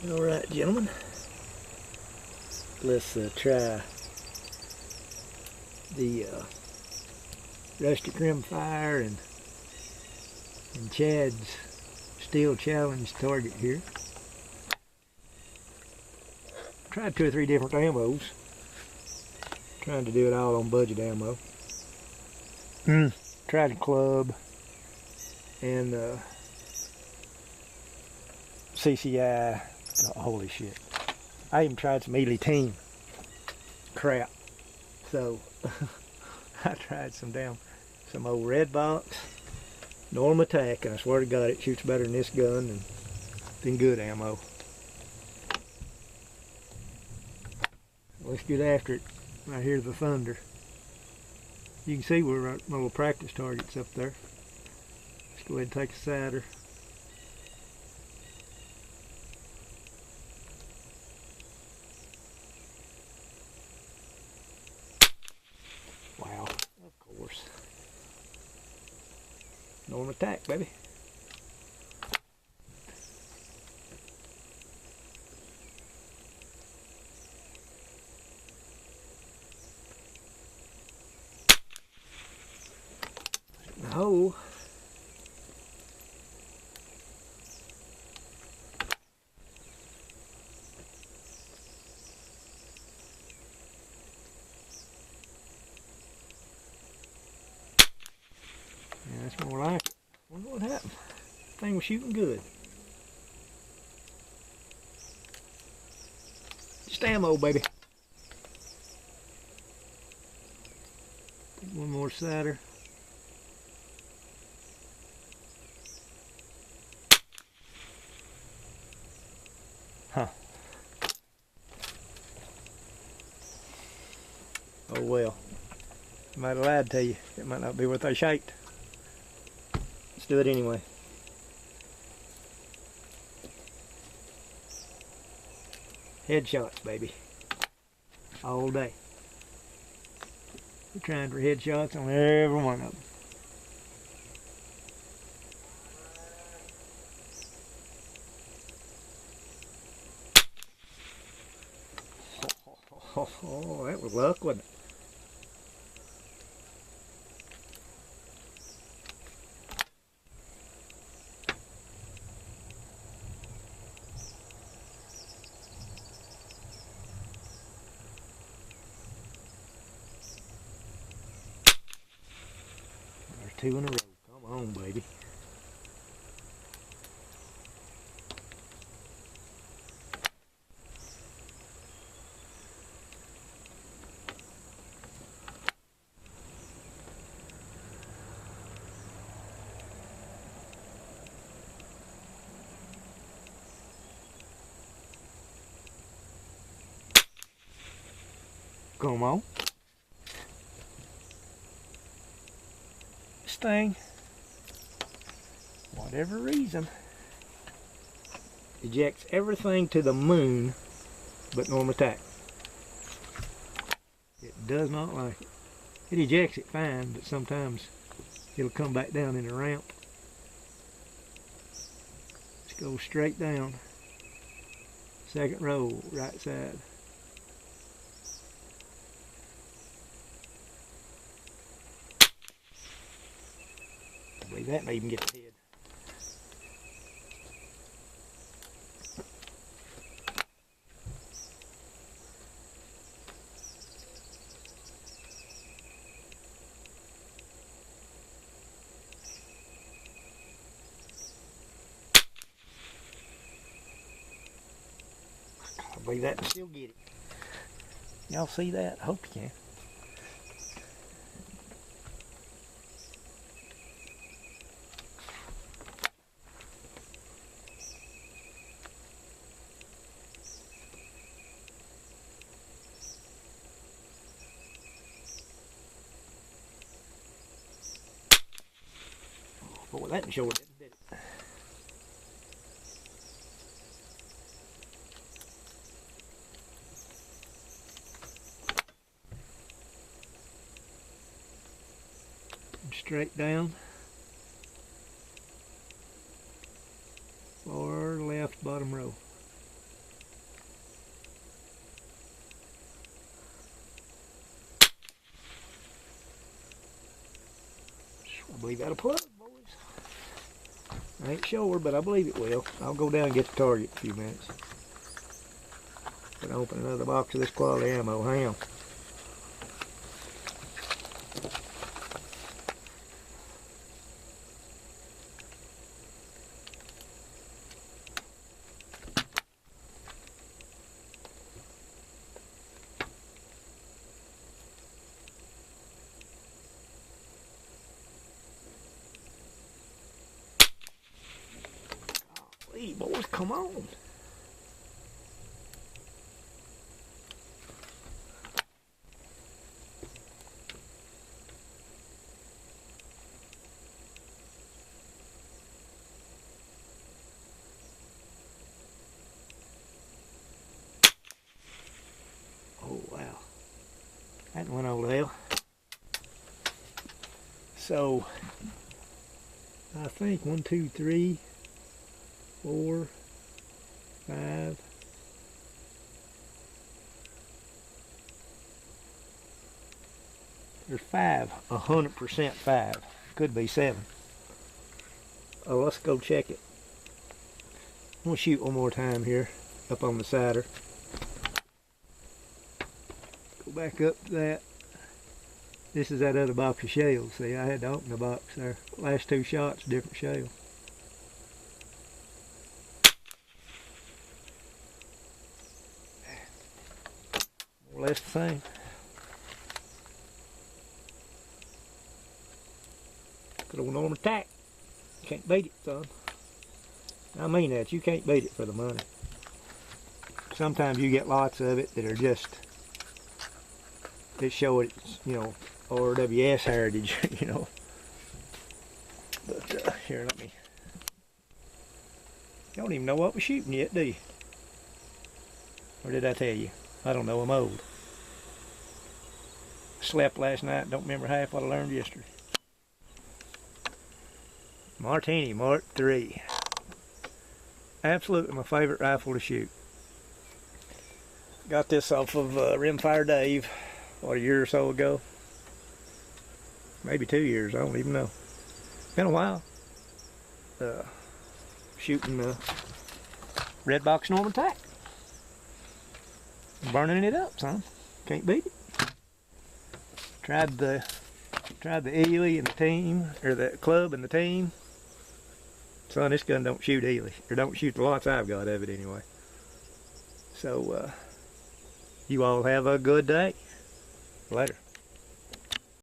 Alright, gentlemen, let's try the rustic rimfire and Chad's steel challenge target here. Tried 2 or 3 different ammos, trying to do it all on budget ammo. Tried a club and CCI. Oh, holy shit. I even tried some Ely Team crap. So I tried some old red box normal attack, and I swear to God it shoots better than this gun than good ammo. Let's get after it. Right here's the thunder. You can see where my little practice target's up there. Let's go ahead and take a sighter. Wow, of course. Normal attack, baby. No. Yeah, that's more like it. Wonder what happened. Thing was shooting good. Just ammo, baby. One more sighter. Huh. Oh well. I might have lied to you. It might not be what they shaped. Let's do it anyway. Headshots, baby. All day. We're trying for headshots on every one of them. Oh, that was luck, wasn't it? There's 2 in a row. Come on, baby. Come on. This thing, whatever reason, ejects everything to the moon but normal attack. It does not like it. It ejects it fine, but sometimes it'll come back down in the ramp. Let's go straight down. Second row, right side. I believe that may even get the head. I believe that can still get it. Y'all see that? I hope you can. Boy, that didn't show it, did it? Straight down. Far left bottom row. believe that'll plug, boys. I ain't sure, but I believe it will. I'll go down and get the target in a few minutes. Gonna open another box of this quality ammo. Hang on. Hey, boys, come on. Oh, wow. That went over the hell. So, I think 1, 2, 3, 4, 5. There's 5, 100% 5. Could be 7. Oh, let's go check it. I'm gonna shoot one more time here, up on the cider. Go back up to that. This is that other box of shells. See, I had to open the box there. Last 2 shots, different shell. More or less the same. Good old Norman tack. Can't beat it, son. I mean that. You can't beat it for the money. Sometimes you get lots of it that are just, that show it's, you know, RWS heritage, you know. But here, let me. You don't even know what we're shooting yet, do you? Or did I tell you? I don't know. I'm old. Slept last night. Don't remember half what I learned yesterday. Martini Mark III. Absolutely my favorite rifle to shoot. Got this off of Rimfire Dave, what, a year or so ago? Maybe 2 years, I don't even know. Been a while. Shooting the red box Norman tack. Burning it up, son. Can't beat it. Tried the Ely and the team, or the club and the team. Son, this gun don't shoot Ely, or don't shoot the lots I've got of it anyway. So, you all have a good day. Later.